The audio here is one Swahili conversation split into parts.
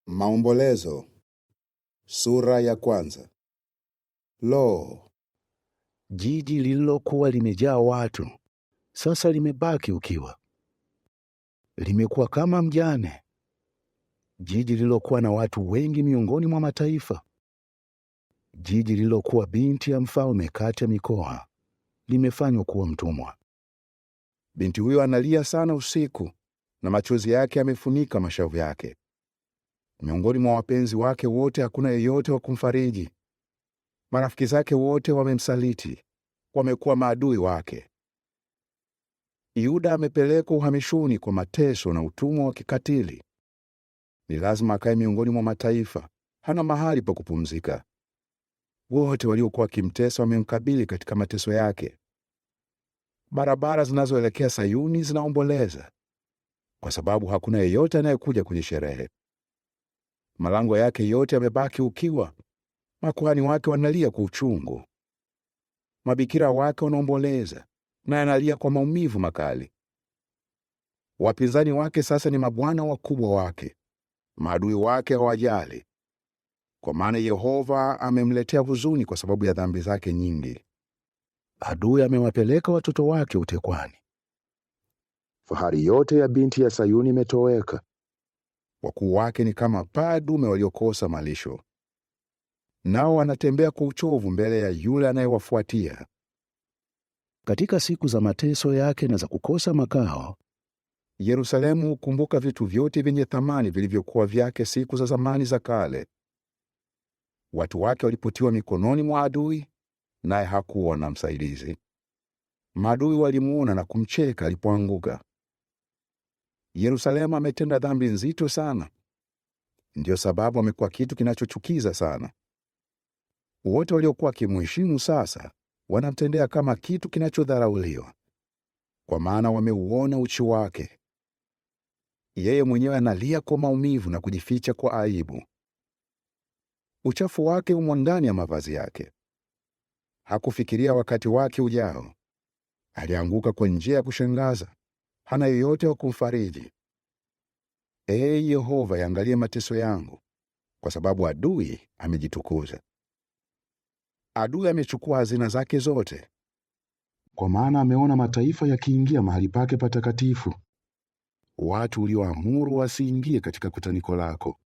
Maombolezo, sura ya kwanza. Lo, jiji lililokuwa limejaa watu sasa limebaki ukiwa. Limekuwa kama mjane, jiji lililokuwa na watu wengi miongoni mwa mataifa. Jiji lililokuwa binti ya mfalme kati ya mikoa limefanywa kuwa mtumwa. binti huyo analia sana usiku, na machozi yake yamefunika mashavu yake. Miongoni mwa wapenzi wake wote hakuna yeyote wa kumfariji. Marafiki zake wote wamemsaliti, wamekuwa maadui wake. Yuda amepelekwa uhamishoni kwa mateso na utumwa wa kikatili. Ni lazima akae miongoni mwa mataifa, hana mahali pa kupumzika. Wote waliokuwa wakimtesa wamemkabili katika mateso yake. Barabara zinazoelekea Sayuni zinaomboleza, kwa sababu hakuna yeyote anayekuja kwenye sherehe. Malango yake yote yamebaki ukiwa, makuhani wake wanalia kwa uchungu. Mabikira wake wanaomboleza, na analia kwa maumivu makali. Wapinzani wake sasa ni mabwana wakubwa wake, maadui wake hawajali, kwa maana Yehova amemletea huzuni kwa sababu ya dhambi zake nyingi. Adui amewapeleka watoto wake utekwani. Fahari yote ya binti ya Sayuni imetoweka. Wakuu wake ni kama paa dume waliokosa malisho, nao wanatembea kwa uchovu mbele ya yule anayewafuatia. Katika siku za mateso yake na za kukosa makao, Yerusalemu hukumbuka vitu vyote vyenye thamani vilivyokuwa vyake siku za zamani za kale. Watu wake walipotiwa mikononi mwa adui, naye hakuwa na msaidizi. Maadui walimuona na kumcheka alipoanguka. Yerusalemu ametenda dhambi nzito sana, ndio sababu amekuwa kitu kinachochukiza sana. Wote waliokuwa wakimheshimu sasa wanamtendea kama kitu kinachodharauliwa, kwa maana wameuona uchi wake. Yeye mwenyewe analia kwa maumivu na kujificha kwa aibu. Uchafu wake umo ndani ya mavazi yake. Hakufikiria wakati wake ujao. Alianguka kwa njia ya kushangaza, hana yeyote wa kumfariji. Ee Yehova, yaangalie mateso yangu, kwa sababu adui amejitukuza. Adui amechukua hazina zake zote, kwa maana ameona mataifa yakiingia mahali pake patakatifu, watu ulioamuru wasiingie katika kutaniko lako.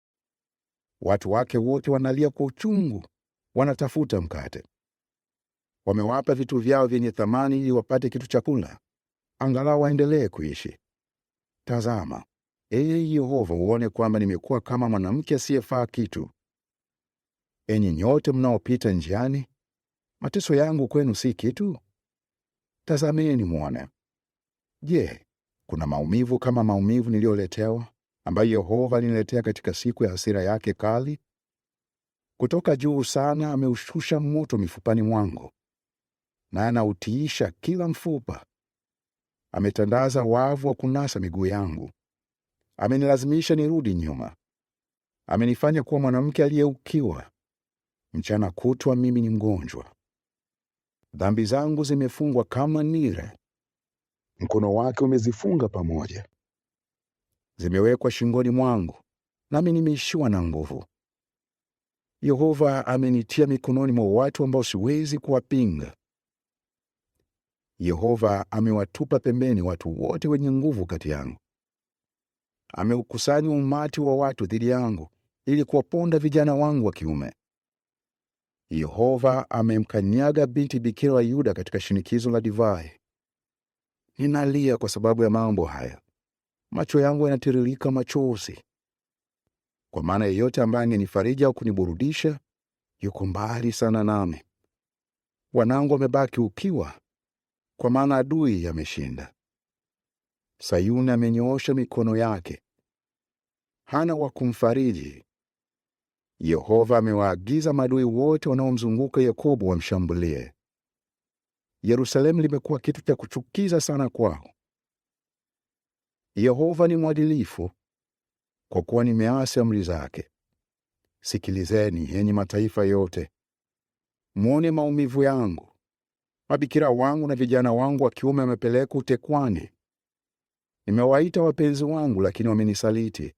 Watu wake wote wanalia kwa uchungu, wanatafuta mkate. Wamewapa vitu vyao vyenye thamani ili wapate kitu cha kula, angalau waendelee kuishi. Tazama, Ee Yehova, uone kwamba nimekuwa kama mwanamke asiyefaa kitu. Enyi nyote mnaopita njiani, mateso yangu kwenu si kitu? Tazameni muone. Je, kuna maumivu kama maumivu niliyoletewa, ambayo Yehova aliniletea katika siku ya hasira yake kali? Kutoka juu sana ameushusha moto mifupani mwangu, na anautiisha kila mfupa. Ametandaza wavu wa kunasa miguu yangu. Amenilazimisha nirudi nyuma. Amenifanya kuwa mwanamke aliyeukiwa. Mchana kutwa mimi ni mgonjwa. Dhambi zangu zimefungwa kama nira. Mkono wake umezifunga pamoja. Zimewekwa shingoni mwangu, nami nimeishiwa na nguvu. Yehova amenitia mikononi mwa watu ambao siwezi kuwapinga. Yehova amewatupa pembeni watu wote wenye nguvu kati yangu. Ameukusanya umati wa watu dhidi yangu ili kuwaponda vijana wangu wa kiume. Yehova amemkanyaga binti bikira wa Yuda katika shinikizo la divai. Ninalia kwa sababu ya mambo haya. Macho yangu yanatiririka machozi, kwa maana yeyote ambaye angenifariji au kuniburudisha yuko mbali sana nami. Wanangu wamebaki ukiwa, kwa maana adui ameshinda. Sayuni amenyoosha mikono yake, hana wa kumfariji. Yehova amewaagiza maadui wote wanaomzunguka Yakobo wamshambulie. Yerusalemu limekuwa kitu cha kuchukiza sana kwao. Yehova ni mwadilifu, kwa kuwa nimeasi amri zake. Sikilizeni, enyi mataifa yote, mwone maumivu yangu. Mabikira wangu na vijana wangu wa kiume wamepelekwa utekwani. Nimewaita wapenzi wangu, lakini wamenisaliti.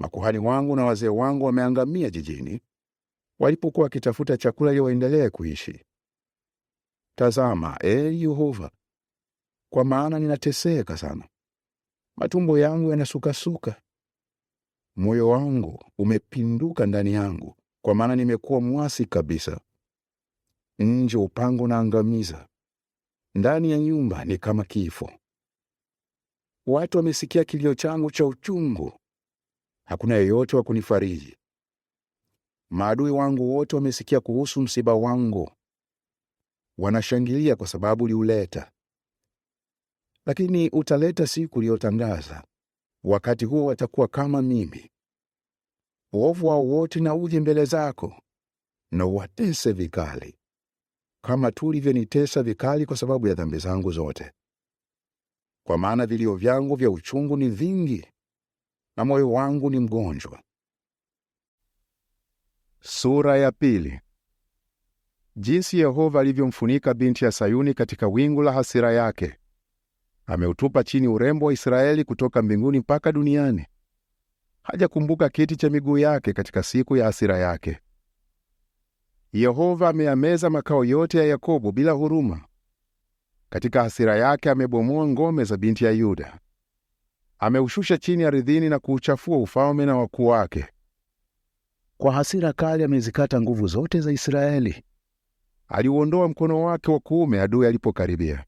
Makuhani wangu na wazee wangu wameangamia jijini, walipokuwa wakitafuta chakula ili waendelee kuishi. Tazama, Yehova, kwa maana ninateseka sana. Matumbo yangu yanasukasuka. Moyo wangu umepinduka ndani yangu, kwa maana nimekuwa mwasi kabisa. Nje upanga unaangamiza, ndani ya nyumba ni kama kifo. Watu wamesikia kilio changu cha uchungu, hakuna yeyote wa kunifariji. Maadui wangu wote wamesikia kuhusu msiba wangu, wanashangilia kwa sababu uliuleta. Lakini utaleta siku uliyotangaza, wakati huo watakuwa kama mimi. Uovu wao wote na uje mbele zako, na uwatese vikali, kama tu ulivyonitesa vikali kwa sababu ya dhambi zangu zote. Kwa maana vilio vyangu vya uchungu ni vingi, na moyo wangu ni mgonjwa. Sura ya pili. Jinsi Yehova alivyomfunika binti ya Sayuni katika wingu la hasira yake. Ameutupa chini urembo wa Israeli kutoka mbinguni mpaka duniani. Hajakumbuka kiti cha miguu yake katika siku ya hasira yake. Yehova ameyameza makao yote ya Yakobo bila huruma. Katika hasira yake amebomoa ngome za binti ya Yuda. Ameushusha chini ardhini na kuuchafua ufalme na wakuu wake. Kwa hasira kali amezikata nguvu zote za Israeli. Aliuondoa mkono wake wa kuume adui alipokaribia.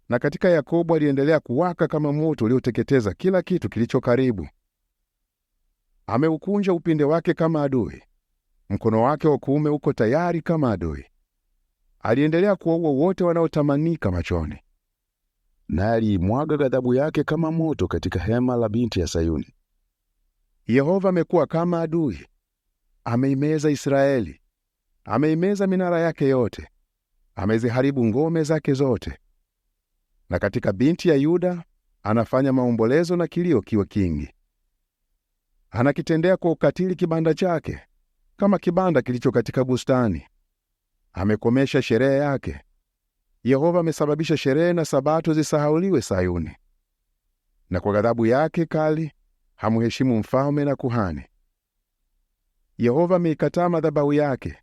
Na katika Yakobo aliendelea kuwaka kama moto ulioteketeza kila kitu kilicho karibu. Ameukunja upinde wake kama adui. Mkono wake wa kuume uko tayari kama adui. Aliendelea kuwaua wote wanaotamanika machoni. Naye aliimwaga ghadhabu yake kama moto katika hema la binti ya Sayuni. Yehova amekuwa kama adui. Ameimeza Israeli. Ameimeza minara yake yote. Ameziharibu ngome zake zote. Na katika binti ya Yuda anafanya maombolezo na kilio kiwe kingi. Anakitendea kwa ukatili kibanda chake, kama kibanda kilicho katika bustani. Amekomesha sherehe yake. Yehova amesababisha sherehe na sabato zisahauliwe Sayuni. Na kwa ghadhabu yake kali hamuheshimu mfalme na kuhani. Yehova ameikataa madhabahu yake.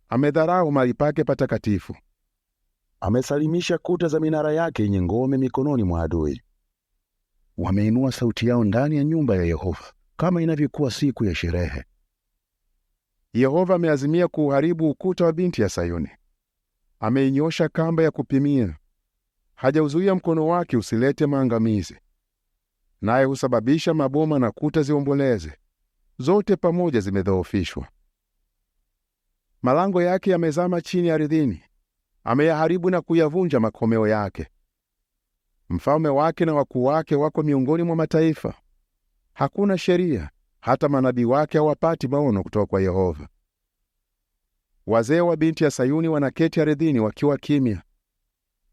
Amedharau mahali pake patakatifu. Amesalimisha kuta za minara yake yenye ngome mikononi mwa adui. Wameinua sauti yao ndani ya nyumba ya Yehova, kama inavyokuwa siku ya sherehe. Yehova ameazimia kuuharibu ukuta wa binti ya Sayuni. Ameinyosha kamba ya kupimia. Hajauzuia mkono wake usilete maangamizi. Naye husababisha maboma na kuta ziomboleze. Zote pamoja zimedhoofishwa. Malango yake yamezama chini ardhini. Ameyaharibu na kuyavunja makomeo yake. Mfalme wake na wakuu wake wako miongoni mwa mataifa. Hakuna sheria, hata manabii wake hawapati maono kutoka kwa Yehova. Wazee wa binti ya Sayuni wanaketi ardhini wakiwa kimya.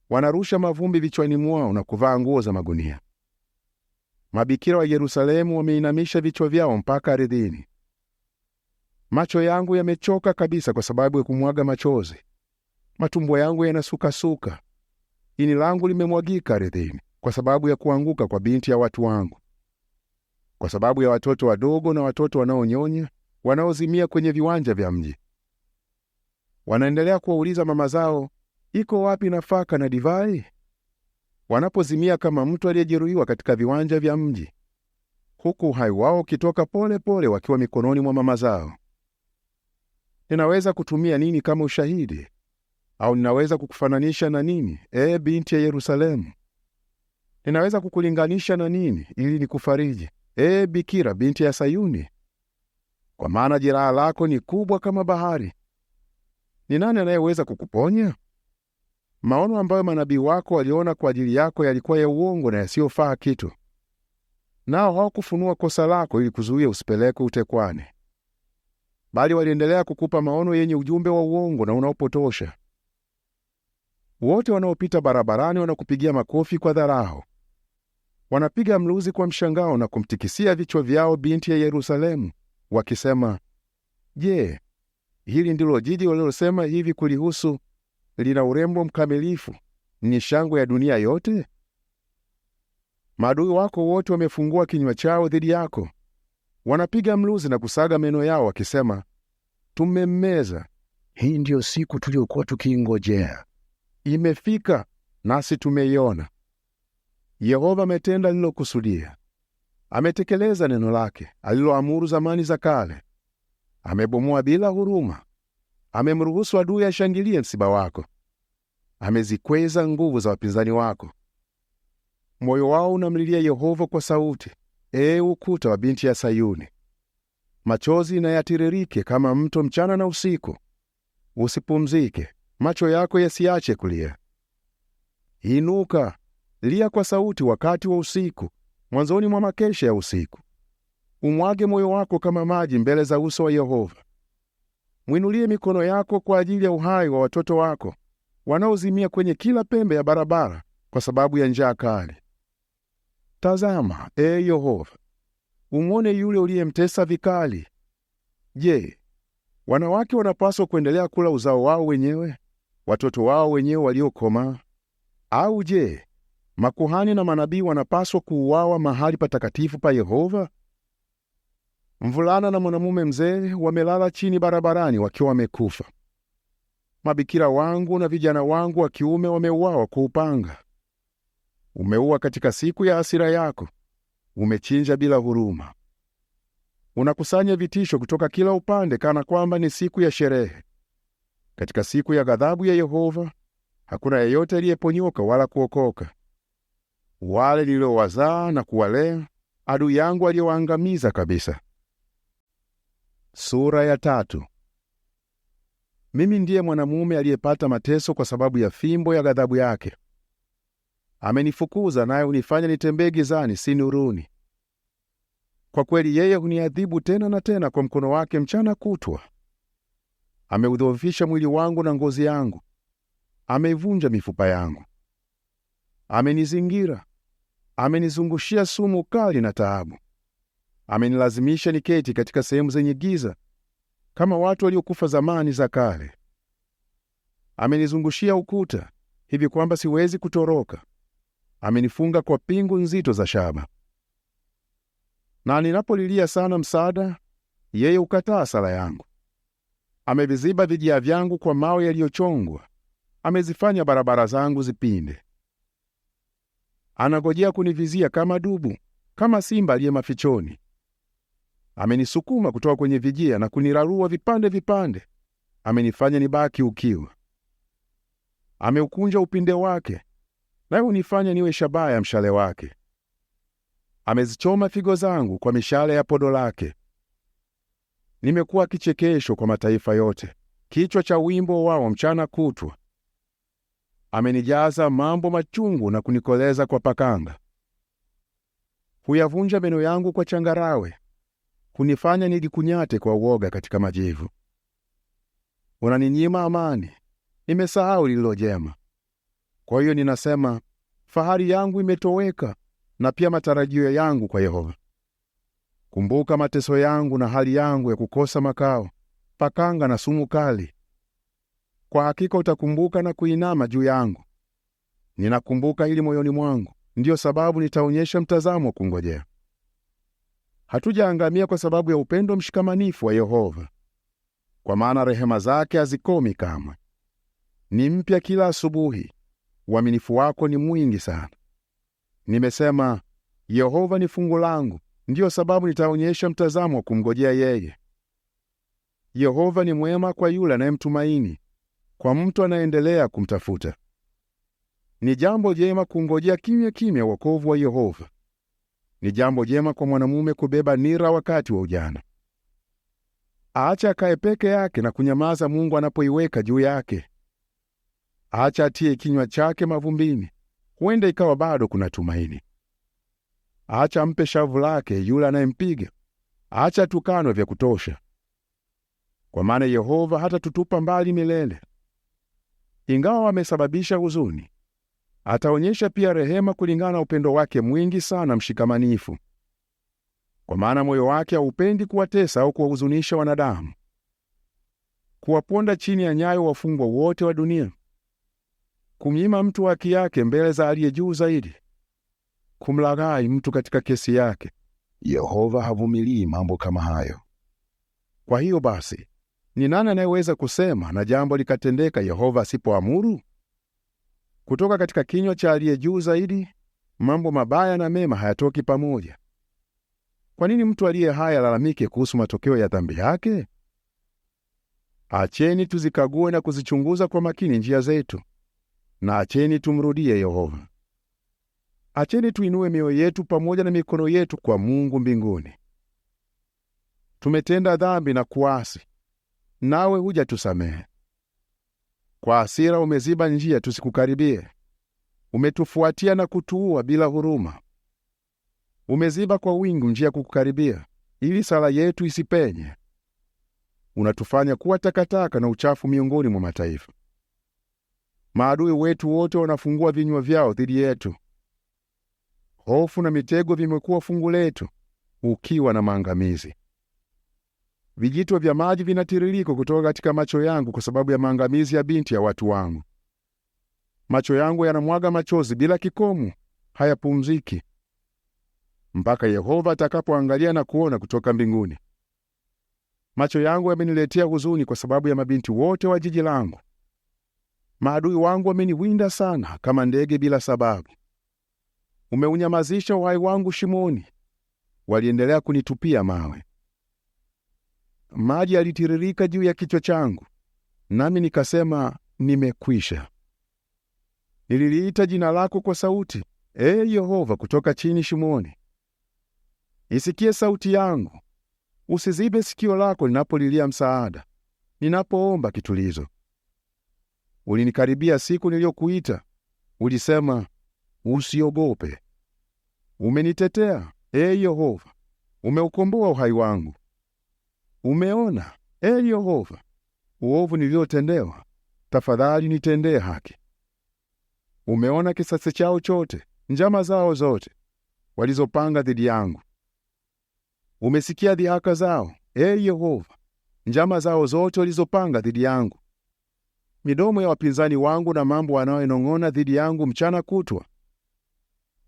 Wanarusha mavumbi vichwani mwao na kuvaa nguo za magunia. Mabikira wa Yerusalemu wameinamisha vichwa vyao mpaka ardhini. Macho yangu yamechoka kabisa kwa sababu ya kumwaga machozi. Matumbo yangu yanasukasuka. Ini langu limemwagika ardhini kwa sababu ya kuanguka kwa binti ya watu wangu. Kwa sababu ya watoto wadogo na watoto wanaonyonya, wanaozimia kwenye viwanja vya mji. Wanaendelea kuwauliza mama zao, iko wapi nafaka na divai? Wanapozimia kama mtu aliyejeruhiwa katika viwanja vya mji, huku uhai wao ukitoka pole pole wakiwa mikononi mwa mama zao. Ninaweza kutumia nini kama ushahidi? Au ninaweza kukufananisha na nini, binti ya Yerusalemu? Ninaweza kukulinganisha na nini ili nikufariji, Bikira binti ya Sayuni? Kwa maana jeraha lako ni kubwa kama bahari. Ni nani anayeweza kukuponya? Maono ambayo manabii wako waliona kwa ajili yako yalikuwa ya uongo na yasiyofaa kitu. Nao hawakufunua kosa lako ili kuzuia usipelekwe utekwane. Bali waliendelea kukupa maono yenye ujumbe wa uongo na unaopotosha. Wote wanaopita barabarani wanakupigia makofi kwa dharau. Wanapiga mluzi kwa mshangao na kumtikisia vichwa vyao binti ya Yerusalemu, wakisema, je, hili ndilo jiji walilosema hivi kulihusu, lina urembo mkamilifu, ni shangwe ya dunia yote? Maadui wako wote wamefungua kinywa chao dhidi yako. Wanapiga mluzi na kusaga meno yao wakisema, tumemmeza. Hii ndiyo siku tuliyokuwa tukiingojea. Imefika, nasi tumeiona. Yehova ametenda alilokusudia. Ametekeleza neno lake aliloamuru zamani za kale. Amebomoa bila huruma. Amemruhusu adui ashangilie msiba wako. Amezikweza nguvu za wapinzani wako. Moyo wao unamlilia Yehova kwa sauti, ee ukuta wa binti ya Sayuni. Machozi na yatiririke kama mto mchana na usiku. Usipumzike, macho yako yasiache kulia. Inuka, lia kwa sauti wakati wa usiku, mwanzoni mwa makesha ya usiku. Umwage moyo wako kama maji mbele za uso wa Yehova. Mwinulie mikono yako kwa ajili ya uhai wa watoto wako, wanaozimia kwenye kila pembe ya barabara kwa sababu ya njaa kali. Tazama, ee Yehova, umwone yule uliyemtesa vikali. Je, wanawake wanapaswa kuendelea kula uzao wao wenyewe, watoto wao wenyewe waliokomaa? Au je, makuhani na manabii wanapaswa kuuawa mahali patakatifu pa Yehova? Mvulana na mwanamume mzee wamelala chini barabarani wakiwa wamekufa. Mabikira wangu na vijana wangu wa kiume wameuawa kwa upanga. Umeua katika siku ya hasira yako, umechinja bila huruma. Unakusanya vitisho kutoka kila upande kana kwamba ni siku ya sherehe. Katika siku ya ghadhabu ya Yehova, hakuna yeyote aliyeponyoka wala kuokoka. Wale niliowazaa na kuwalea, adui yangu aliyowaangamiza kabisa. Sura ya 3. Mimi ndiye mwanamume aliyepata mateso kwa sababu ya fimbo ya ghadhabu yake. Amenifukuza naye hunifanya nitembee gizani, si nuruni. Kwa kweli yeye huniadhibu tena na tena kwa mkono wake mchana kutwa. Ameudhoofisha mwili wangu na ngozi yangu. Ameivunja mifupa yangu. Amenizingira. Amenizungushia sumu kali na taabu. Amenilazimisha niketi katika sehemu zenye giza, kama watu waliokufa zamani za kale. Amenizungushia ukuta, hivi kwamba siwezi kutoroka. Amenifunga kwa pingu nzito za shaba. Na ninapolilia sana msaada, yeye hukataa sala yangu. Ameviziba vijia vyangu kwa mawe yaliyochongwa. Amezifanya barabara zangu zipinde. Anagojea kunivizia kama dubu, kama simba aliye mafichoni. Amenisukuma kutoka kwenye vijia na kunirarua vipande vipande. Amenifanya nibaki ukiwa. Ameukunja upinde wake, naye hunifanya niwe shabaha ya mshale wake. Amezichoma figo zangu kwa mishale ya podo lake. Nimekuwa kichekesho kwa mataifa yote, kichwa cha wimbo wao mchana kutwa. Amenijaza mambo machungu na kunikoleza kwa pakanga. Huyavunja meno yangu kwa changarawe. Hunifanya nijikunyate kwa uoga katika majivu. Unaninyima amani. Nimesahau lililo jema. Kwa hiyo ninasema, fahari yangu imetoweka, na pia matarajio yangu kwa Yehova. Kumbuka mateso yangu na hali yangu ya kukosa makao, pakanga na sumu kali. Kwa hakika utakumbuka na kuinama juu yangu. Ninakumbuka hili moyoni mwangu, ndiyo sababu nitaonyesha mtazamo wa kungojea. Hatujaangamia kwa sababu ya upendo mshikamanifu wa Yehova, kwa maana rehema zake hazikomi kamwe. Ni mpya kila asubuhi, uaminifu wako ni mwingi sana. Nimesema, Yehova ni fungu langu, ndiyo sababu nitaonyesha mtazamo wa kumngojea yeye. Yehova ni mwema kwa yule anayemtumaini, kwa mtu anaendelea kumtafuta. Ni jambo jema kungojea kimya kimya wokovu wa Yehova. Ni jambo jema kwa mwanamume kubeba nira wakati wa ujana. Acha akae peke yake na kunyamaza Mungu anapoiweka juu yake. Acha atie kinywa chake mavumbini, huenda ikawa bado kuna tumaini. Acha ampe shavu lake yule anayempiga. Acha tukanwe vya kutosha. Kwa maana Yehova hatatutupa mbali milele. Ingawa amesababisha huzuni, ataonyesha pia rehema kulingana na upendo wake mwingi sana mshikamanifu. Kwa maana moyo wake haupendi kuwatesa au kuwahuzunisha wanadamu. Kuwaponda chini ya nyayo wafungwa wote wa dunia. Kumnyima mtu haki yake mbele za aliye juu zaidi. Kumlaghai mtu katika kesi yake. Yehova havumilii mambo kama hayo. Kwa hiyo basi, ni nani anayeweza kusema na jambo likatendeka Yehova asipoamuru? Kutoka katika kinywa cha aliye juu zaidi, mambo mabaya na mema hayatoki pamoja. Kwa nini mtu aliye hai alalamike kuhusu matokeo ya dhambi yake? Acheni tuzikague na kuzichunguza kwa makini njia zetu, na acheni tumrudie Yehova. Acheni tuinue mioyo yetu pamoja na mikono yetu kwa Mungu mbinguni. Tumetenda dhambi na kuasi, nawe hujatusamehe. Kwa hasira umeziba njia tusikukaribie. Umetufuatia na kutuua bila huruma. Umeziba kwa wingu njia kukukaribia, ili sala yetu isipenye. Unatufanya kuwa takataka na uchafu miongoni mwa mataifa. Maadui wetu wote wanafungua vinywa vyao dhidi yetu. Hofu na mitego vimekuwa fungu letu, ukiwa na maangamizi. Vijito vya maji vinatiririka kutoka katika macho yangu kwa sababu ya maangamizi ya binti ya watu wangu. Macho yangu yanamwaga machozi bila kikomo, hayapumziki, mpaka Yehova atakapoangalia na kuona kutoka mbinguni. Macho yangu yameniletea huzuni kwa sababu ya mabinti wote wa jiji langu. Maadui wangu wameniwinda sana kama ndege bila sababu. Umeunyamazisha uhai wangu shimoni, waliendelea kunitupia mawe. Maji yalitiririka juu ya kichwa changu, nami nikasema, nimekwisha. Nililiita jina lako kwa sauti, Ee Yehova, kutoka chini shimoni. Isikie sauti yangu, usizibe sikio lako ninapolilia msaada, ninapoomba kitulizo. Ulinikaribia siku niliyokuita, ulisema, usiogope. Umenitetea, Ee Yehova, umeukomboa uhai wangu. Umeona, Ee Yehova, uovu niliotendewa, tafadhali nitendee haki. Umeona kisasi chao chote, njama zao zote walizopanga dhidi yangu. Umesikia dhihaka zao, Ee Yehova, njama zao zote walizopanga dhidi yangu. Midomo ya wapinzani wangu na mambo wanayoinong'ona dhidi yangu mchana kutwa.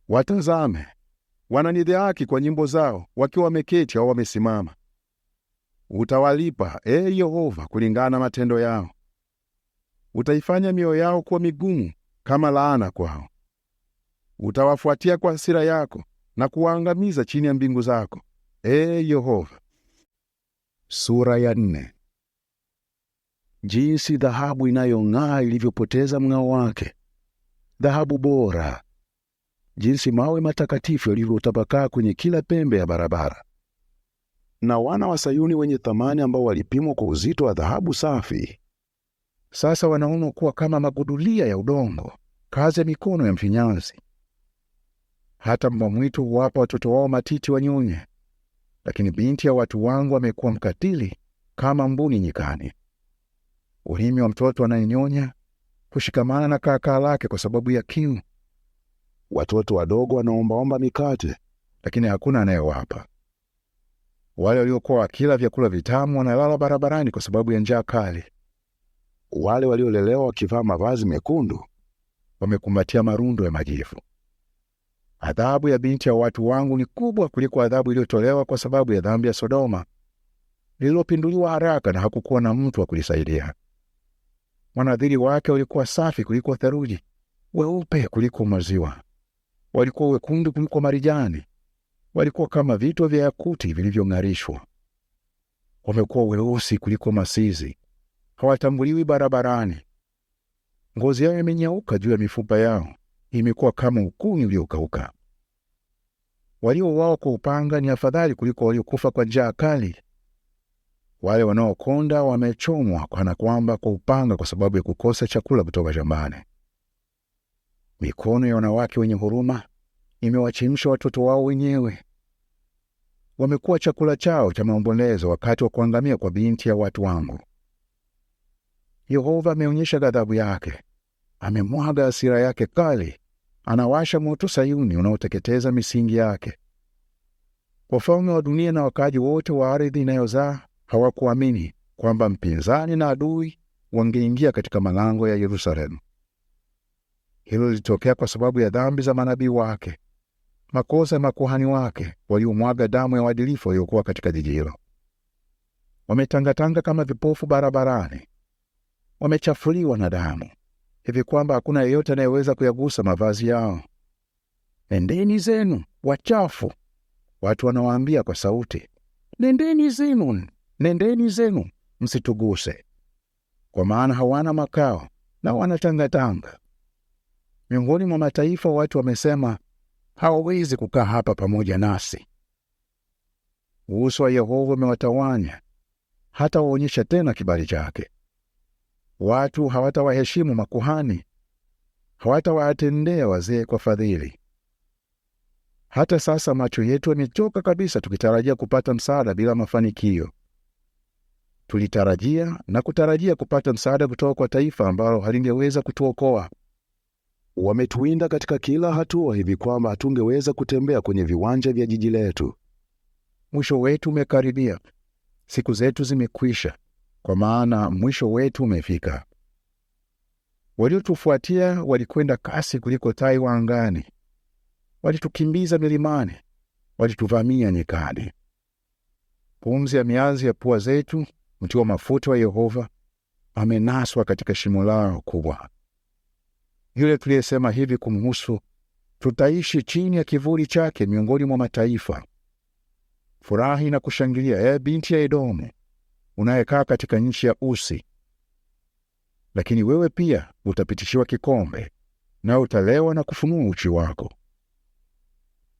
Watazame, wananidhihaki kwa nyimbo zao, wakiwa wameketi au wamesimama. Utawalipa, Ee Yehova, kulingana na matendo yao. Utaifanya mioyo yao kuwa migumu kama laana kwao. Utawafuatia kwa hasira yako na kuwaangamiza chini ya mbingu zako, Ee Yehova. Sura ya 4. Jinsi dhahabu inayong'aa ilivyopoteza mng'ao wake, dhahabu bora! Jinsi mawe matakatifu yalivyotapakaa kwenye kila pembe ya barabara. Na wana wa Sayuni wenye thamani ambao walipimwa kwa uzito wa dhahabu safi, sasa wanaonwa kuwa kama magudulia ya udongo, kazi ya mikono ya mfinyanzi. Hata mbwa mwitu huwapa watoto wao matiti wanyonye, lakini binti ya watu wangu amekuwa mkatili kama mbuni nyikani. Ulimi wa mtoto anayenyonya hushikamana na kaakaa lake kwa sababu ya kiu. Watoto wadogo wanaombaomba mikate, lakini hakuna anayewapa. Wale waliokuwa wakila vyakula vitamu wanalala barabarani kwa sababu ya njaa kali. Wale waliolelewa wakivaa mavazi mekundu wamekumbatia marundo ya majivu. Adhabu ya binti ya watu wangu ni kubwa kuliko adhabu iliyotolewa kwa sababu ya dhambi ya Sodoma, lililopinduliwa haraka na hakukuwa na mtu wa kulisaidia. Wanadhiri wake walikuwa safi kuliko theluji, weupe kuliko maziwa. Walikuwa wekundu kuliko marijani, walikuwa kama vito vya yakuti vilivyong'arishwa. Wamekuwa weusi kuliko masizi, hawatambuliwi barabarani. Ngozi yao imenyauka juu ya mifupa yao, imekuwa kama ukuni uliokauka. Waliouawa kwa upanga ni afadhali kuliko waliokufa kwa njaa kali. Wale wanaokonda wamechomwa kana kwamba kwa upanga kwa sababu ya kukosa chakula kutoka shambani. Mikono ya wanawake wenye huruma imewachemsha watoto wao wenyewe. Wamekuwa chakula chao cha maombolezo wakati wa kuangamia kwa binti ya watu wangu. Yehova ameonyesha ghadhabu yake, amemwaga hasira yake kali, anawasha moto Sayuni unaoteketeza misingi yake. Wafalme wa dunia na wakaaji wote wa ardhi inayozaa hawakuamini kwamba mpinzani na adui wangeingia katika malango ya Yerusalemu. Hilo lilitokea kwa sababu ya dhambi za manabii wake. makosa ya makuhani wake waliomwaga damu ya waadilifu waliokuwa katika jiji hilo. Wametangatanga kama vipofu barabarani, wamechafuliwa na damu hivi kwamba hakuna yeyote anayeweza kuyagusa mavazi yao. Nendeni zenu, wachafu! Watu wanawaambia kwa sauti, nendeni zenu, nendeni zenu, msituguse, kwa maana hawana makao na wanatangatanga. Miongoni mwa mataifa watu wamesema, hawawezi kukaa hapa pamoja nasi. Uso wa Yehova umewatawanya, hata waonyesha tena kibali chake. Watu hawatawaheshimu makuhani, hawatawatendea wazee kwa fadhili. Hata sasa macho yetu yamechoka kabisa, tukitarajia kupata msaada bila mafanikio. Tulitarajia na kutarajia kupata msaada kutoka kwa taifa ambalo halingeweza kutuokoa. Wametuwinda katika kila hatua hivi kwamba hatungeweza kutembea kwenye viwanja vya jiji letu. Mwisho wetu umekaribia, siku zetu zimekwisha, kwa maana mwisho wetu umefika. Waliotufuatia walikwenda kasi kuliko tai wa angani, walitukimbiza milimani, walituvamia nyikani. Pumzi ya mianzi ya pua zetu, mti wa mafuta wa Yehova, amenaswa katika shimo lao kubwa. Yule tuliyesema hivi kumhusu, tutaishi chini ya kivuli chake miongoni mwa mataifa. Furahi na kushangilia, binti ya Edomu, unayekaa katika nchi ya Usi. Lakini wewe pia utapitishiwa kikombe, na utalewa na kufunua uchi wako.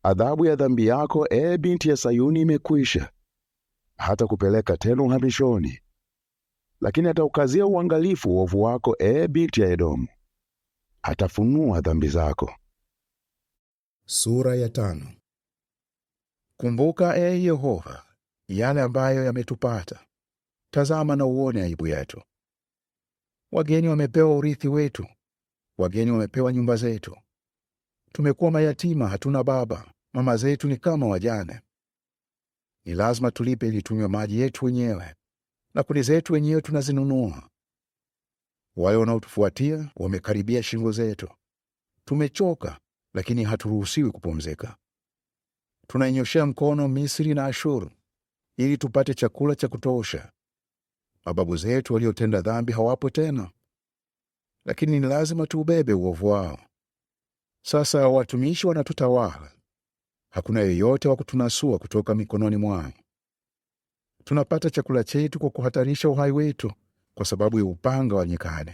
Adhabu ya dhambi yako, binti ya Sayuni, imekwisha, hata kupeleka tena uhamishoni. Lakini ataukazia uangalifu uovu wako, binti ya Edomu, atafunua dhambi zako. Sura ya 5. Kumbuka, Yehova, yale ambayo yametupata. Tazama na uone aibu yetu. Wageni wamepewa urithi wetu, wageni wamepewa nyumba zetu. Tumekuwa mayatima, hatuna baba, mama zetu ni kama wajane. Ni lazima tulipe ili tunywe maji yetu wenyewe, na kuni zetu wenyewe tunazinunua. Wale wanaotufuatia wamekaribia shingo zetu. Tumechoka, lakini haturuhusiwi kupumzika. Tunainyoshea mkono Misri na Ashuru ili tupate chakula cha kutosha. Mababu zetu waliotenda dhambi hawapo tena, lakini ni lazima tuubebe uovu wao. Sasa watumishi wanatutawala, hakuna yeyote wa kutunasua kutoka mikononi mwao. Tunapata chakula chetu kwa kuhatarisha uhai wetu kwa sababu ya upanga wa nyikani.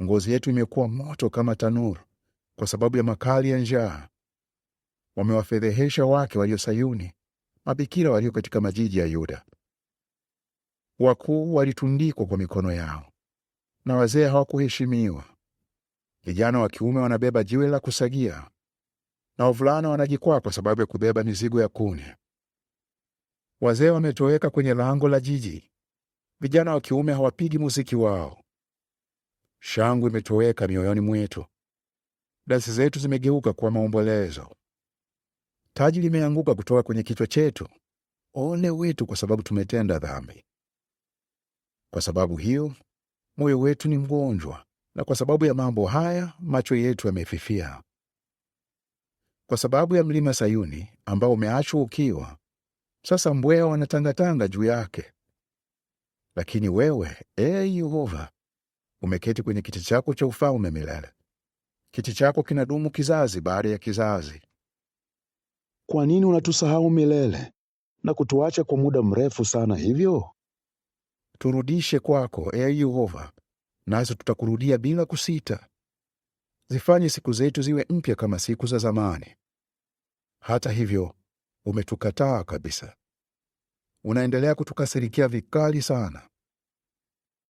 Ngozi yetu imekuwa moto kama tanuru kwa sababu ya makali ya njaa. Wamewafedhehesha wake walio Sayuni, mabikira walio katika majiji ya Yuda. Wakuu walitundikwa kwa mikono yao, na wazee hawakuheshimiwa. Vijana wa kiume wanabeba jiwe la kusagia, na wavulana wanajikwaa kwa sababu ya kubeba mizigo ya kuni. Wazee wametoweka kwenye lango la jiji, vijana wa kiume hawapigi muziki wao. Shangwe imetoweka mioyoni mwetu, dansi zetu zimegeuka kwa maombolezo. Taji limeanguka kutoka kwenye kichwa chetu. Ole wetu kwa sababu tumetenda dhambi. Kwa sababu hiyo, moyo wetu ni mgonjwa, na kwa sababu ya mambo haya, macho yetu yamefifia. Kwa sababu ya mlima Sayuni ambao umeachwa ukiwa, sasa mbweha wanatangatanga juu yake. Lakini wewe, Yehova, umeketi kwenye kiti chako cha ufalme milele. Kiti chako kinadumu kizazi baada ya kizazi. Kwa nini unatusahau milele na kutuacha kwa muda mrefu sana hivyo? Turudishe kwako, Yehova, nazo tutakurudia bila kusita. Zifanye siku zetu ziwe mpya kama siku za zamani. Hata hivyo, umetukataa kabisa. Unaendelea kutukasirikia vikali sana.